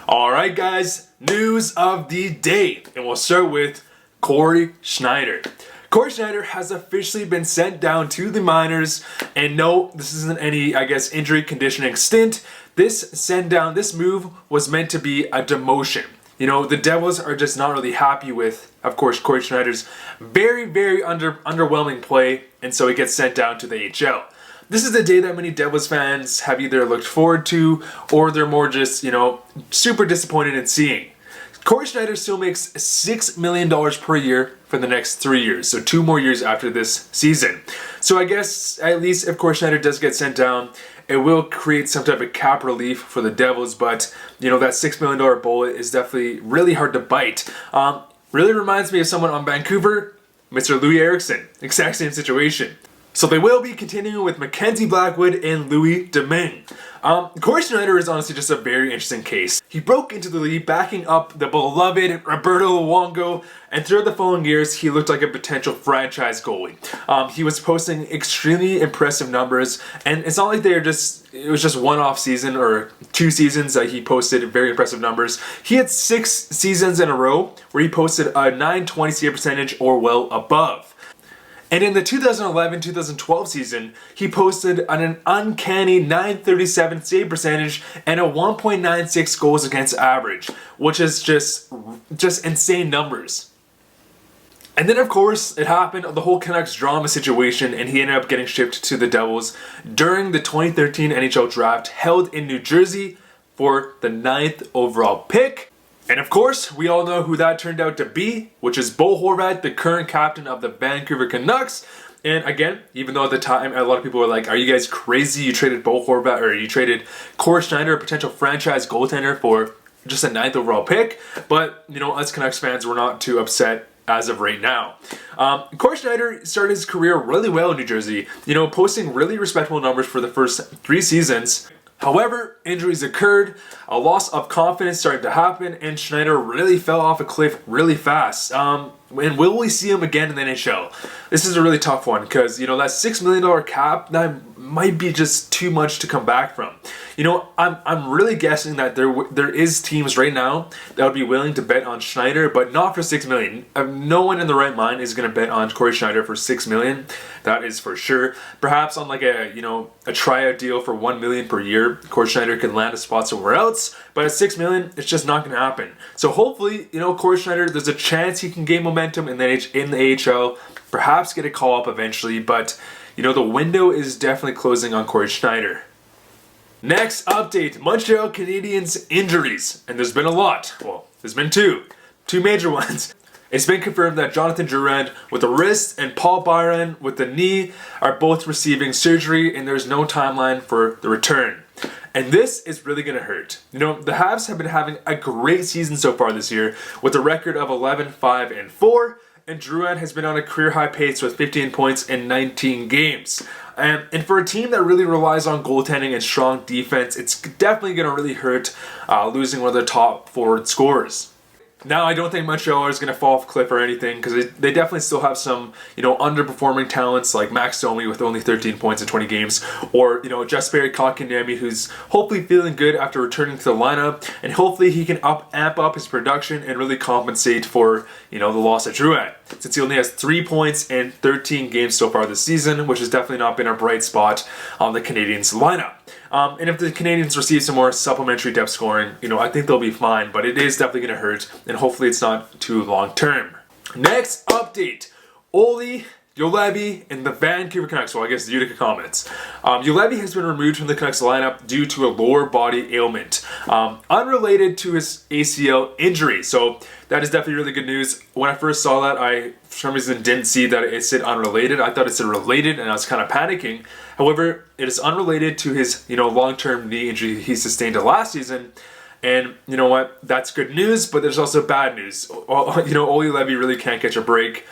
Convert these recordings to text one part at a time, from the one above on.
Alright guys, news of the day, and we'll start with Cory Schneider. Cory Schneider has officially been sent down to the minors, and no, this isn't any, injury conditioning stint. This move was meant to be a demotion. You know, the Devils are just not really happy with, of course, Cory Schneider's very underwhelming play, and so he gets sent down to the AHL. This is the day that many Devils fans have either looked forward to, or they're more just, super disappointed in seeing. Cory Schneider still makes $6 million per year for the next 3 years, so 2 more years after this season. So I guess, at least if Cory Schneider does get sent down, it will create some type of cap relief for the Devils, but, that $6 million bullet is definitely really hard to bite. Really reminds me of someone on Vancouver, Mr. Louis Eriksson. Exact same situation. So they will be continuing with Mackenzie Blackwood and Louis Domingue. Cory Schneider is honestly just a very interesting case. He broke into the league backing up the beloved Roberto Luongo, and throughout the following years, he looked like a potential franchise goalie. He was posting extremely impressive numbers, and it's not like it was just one off season or 2 seasons that he posted very impressive numbers. He had 6 seasons in a row where he posted a .920 save percentage or well above. And in the 2011-2012 season, he posted an uncanny .937 save percentage and a 1.96 goals against average, which is just insane numbers. And then of course, it happened, the whole Canucks drama situation, and he ended up getting shipped to the Devils during the 2013 NHL draft held in New Jersey for the 9th overall pick. And of course, we all know who that turned out to be, which is Bo Horvat, the current captain of the Vancouver Canucks. And again, even though at the time a lot of people were like, are you guys crazy? You traded Bo Horvat, or you traded Cory Schneider, a potential franchise goaltender, for just a 9th overall pick. But, us Canucks fans were not too upset as of right now. Cory Schneider started his career really well in New Jersey, posting really respectable numbers for the first 3 seasons. However, injuries occurred, a loss of confidence started to happen, and Schneider really fell off a cliff really fast. And will we see him again in the NHL? This is a really tough one because, that $6 million cap, that might be just too much to come back from. I'm really guessing that there is teams right now that would be willing to bet on Schneider, but not for $6 million. No one in the right mind is going to bet on Cory Schneider for $6 million. That is for sure. Perhaps on like a tryout deal for $1 million per year, Cory Schneider can land a spot somewhere else. But at $6 million, it's just not going to happen. So hopefully, Cory Schneider, there's a chance he can gain momentum in the AHL, perhaps get a call up eventually. But the window is definitely closing on Cory Schneider. Next update, Montreal Canadiens injuries. And there's been a lot. Well, there's been two major ones. It's been confirmed that Jonathan Drouin with the wrist and Paul Byron with the knee are both receiving surgery, and there's no timeline for the return. And this is really going to hurt. The Habs have been having a great season so far this year with a record of 11-5-4, and Drouin has been on a career-high pace with 15 points in 19 games. And for a team that really relies on goaltending and strong defense, it's definitely going to really hurt losing one of their top forward scorers. Now, I don't think Montreal is going to fall off a cliff or anything, because they definitely still have some, underperforming talents like Max Domi with only 13 points in 20 games, or, Jesperi Kotkaniemi, who's hopefully feeling good after returning to the lineup, and hopefully he can amp up his production and really compensate for, the loss of Drouin, since he only has 3 points in 13 games so far this season, which has definitely not been a bright spot on the Canadiens lineup. And if the Canadiens receive some more supplementary depth scoring, I think they'll be fine, but it is definitely going to hurt, and hopefully it's not too long term. Next update, Olli Juolevi and the Vancouver Canucks, well, I guess the Utica Comets. Juolevi has been removed from the Canucks lineup due to a lower body ailment, unrelated to his ACL injury. So that is definitely really good news. When I first saw that, I, for some reason, didn't see that it said unrelated. I thought it said related, and I was kind of panicking. However, it is unrelated to his, long-term knee injury he sustained last season. And you know what? That's good news, but there's also bad news. Olli Juolevi really can't catch a break.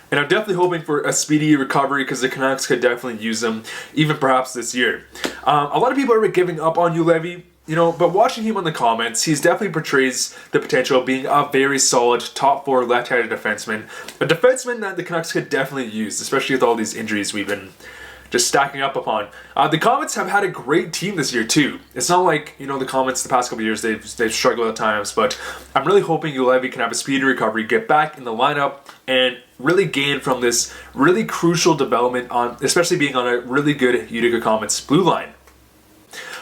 And I'm definitely hoping for a speedy recovery, because the Canucks could definitely use him, even perhaps this year. A lot of people are giving up on Juolevi, but watching him on the comments, he's definitely portrays the potential of being a very solid top 4 left-handed defenseman. A defenseman that the Canucks could definitely use, especially with all these injuries we've been just stacking up upon. The Comets have had a great team this year too. It's not like, you know, the Comets the past couple years, they've struggled at times, but I'm really hoping Juolevi can have a speedy recovery, get back in the lineup, and really gain from this really crucial development on, especially being on a really good Utica Comets blue line.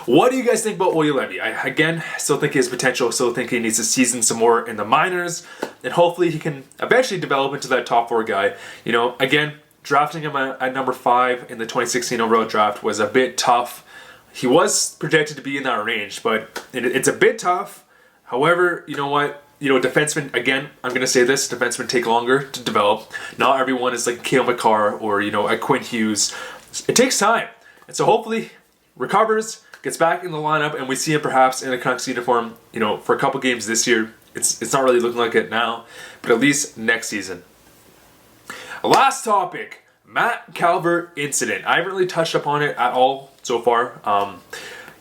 What do you guys think about Juolevi? I, again, still think he has potential, still think he needs to season some more in the minors, and hopefully he can eventually develop into that top 4 guy. You know, again, drafting him at number 5 in the 2016 overall draft was a bit tough. He was projected to be in that range, but it's a bit tough. However, you know what? You know, defensemen, again, I'm going to say this, defensemen take longer to develop. Not everyone is like Cale Makar or, you know, a Quinn Hughes. It takes time. And so hopefully recovers, gets back in the lineup, and we see him perhaps in a Canucks uniform, you know, for a couple games this year. It's not really looking like it now, but at least next season. Last topic, Matt Calvert incident. I haven't really touched upon it at all so far.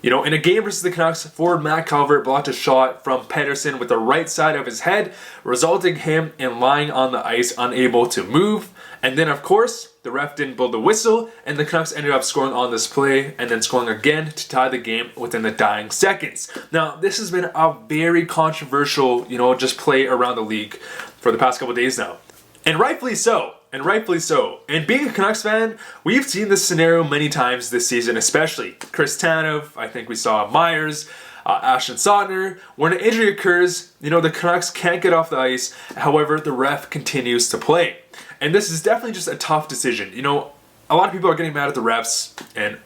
You know, in a game versus the Canucks, forward Matt Calvert blocked a shot from Pettersson with the right side of his head, resulting him in lying on the ice, unable to move. And then, of course, the ref didn't blow the whistle, and the Canucks ended up scoring on this play, and then scoring again to tie the game within the dying seconds. Now, this has been a very controversial, you know, just play around the league for the past couple days now. And rightfully so. And rightfully so. And being a Canucks fan, we've seen this scenario many times this season, especially Chris Tanev, I think we saw Myers, Ashton Sautner. When an injury occurs, you know, the Canucks can't get off the ice. However, the ref continues to play. And this is definitely just a tough decision. You know, a lot of people are getting mad at the refs, and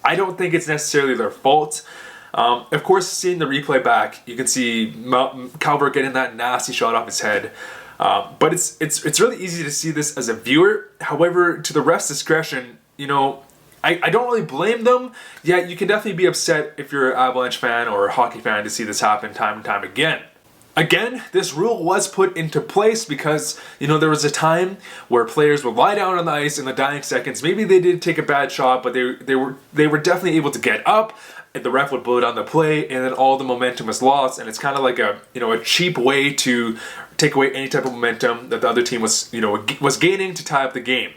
I don't think it's necessarily their fault. Of course, seeing the replay back, you can see Calvert getting that nasty shot off his head. But it's really easy to see this as a viewer. However, to the ref's discretion, you know, I don't really blame them. Yeah, you can definitely be upset if you're an Avalanche fan or a hockey fan to see this happen time and time again. Again, this rule was put into place because, you know, there was a time where players would lie down on the ice in the dying seconds. Maybe they did take a bad shot, but they were definitely able to get up. And the ref would blow down the play, and then all the momentum was lost. And it's kind of like a cheap way to take away any type of momentum that the other team was gaining to tie up the game.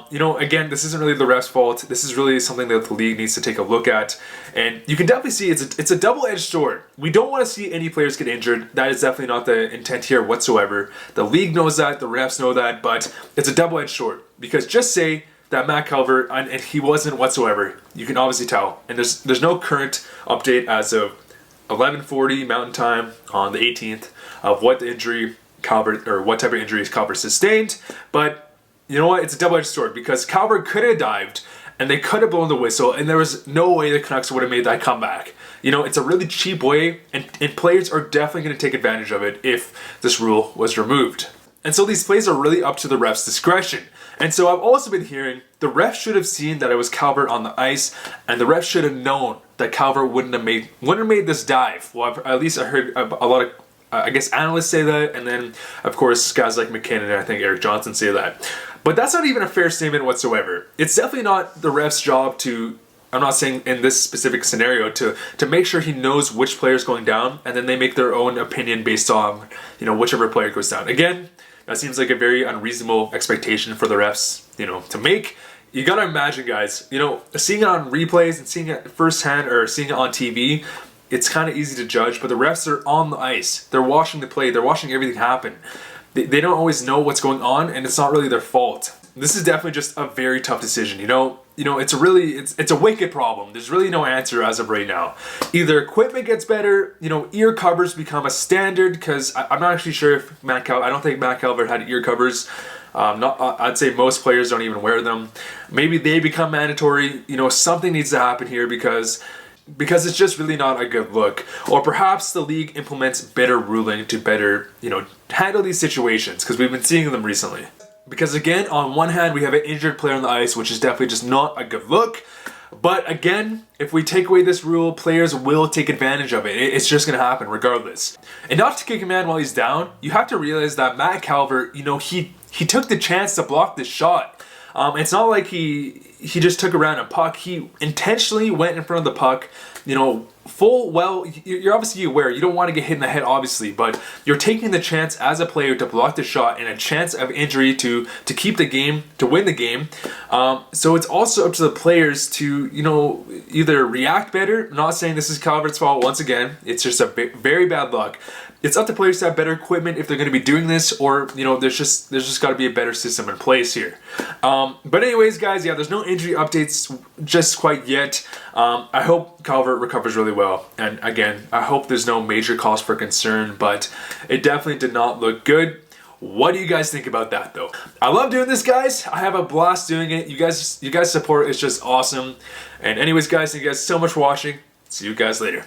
You know, again, this isn't really the ref's fault. This is really something that the league needs to take a look at. And you can definitely see it's a double-edged sword. We don't want to see any players get injured. That is definitely not the intent here whatsoever. The league knows that, the refs know that, but it's a double-edged sword. Because just say that Matt Calvert, and he wasn't whatsoever. You can obviously tell. And there's no current update as of 11:40 Mountain Time on the 18th of what injury Calvert, or what type of injuries Calvert sustained. But you know what? It's a double-edged sword because Calvert could have dived and they could have blown the whistle, and there was no way the Canucks would have made that comeback. You know, it's a really cheap way, and players are definitely going to take advantage of it if this rule was removed. And so these plays are really up to the ref's discretion. And so I've also been hearing the ref should have seen that it was Calvert on the ice, and the ref should have known that Calvert wouldn't have made this dive. Well, at least I heard a lot of analysts say that, and then of course guys like McKinnon and I think Eric Johnson say that. But that's not even a fair statement whatsoever. It's definitely not the ref's job to, I'm not saying in this specific scenario, to make sure he knows which player is going down, and then they make their own opinion based on, you know, whichever player goes down. Again, that seems like a very unreasonable expectation for the refs, you know, to make. You gotta imagine, guys, you know, seeing it on replays and seeing it firsthand or seeing it on TV, it's kind of easy to judge, but the refs are on the ice. They're watching the play. They're watching everything happen. They don't always know what's going on, and it's not really their fault. This is definitely just a very tough decision, you know, it's a wicked problem. There's really no answer as of right now. Either equipment gets better, you know, ear covers become a standard, because I'm not actually sure if I don't think Matt Calvert had ear covers. I'd say most players don't even wear them. Maybe they become mandatory. You know, something needs to happen here because it's just really not a good look. Or perhaps the league implements better ruling to better, you know, handle these situations, because we've been seeing them recently. Because again, on one hand, we have an injured player on the ice, which is definitely just not a good look. But again, if we take away this rule, players will take advantage of it. It's just going to happen regardless. And not to kick a man while he's down, you have to realize that Matt Calvert, you know, he took the chance to block this shot. It's not like he he just took a random puck. He intentionally went in front of the puck, you know, you're obviously aware you don't want to get hit in the head, obviously, but you're taking the chance as a player to block the shot and a chance of injury to keep the game, to win the game. So it's also up to the players to, you know, either react better. I'm not saying this is Calvert's fault once again. It's just a very bad luck. It's up to players to have better equipment if they're going to be doing this, or, you know, there's just got to be a better system in place here. But anyways, guys, yeah, there's no injury updates just quite yet. I hope Calvert recovers really well, and again, I hope there's no major cause for concern, but it definitely did not look good. What do you guys think about that, though? I love doing this, guys. I have a blast doing it. You guys support is just awesome. And anyways, guys, thank you guys so much for watching. See you guys later.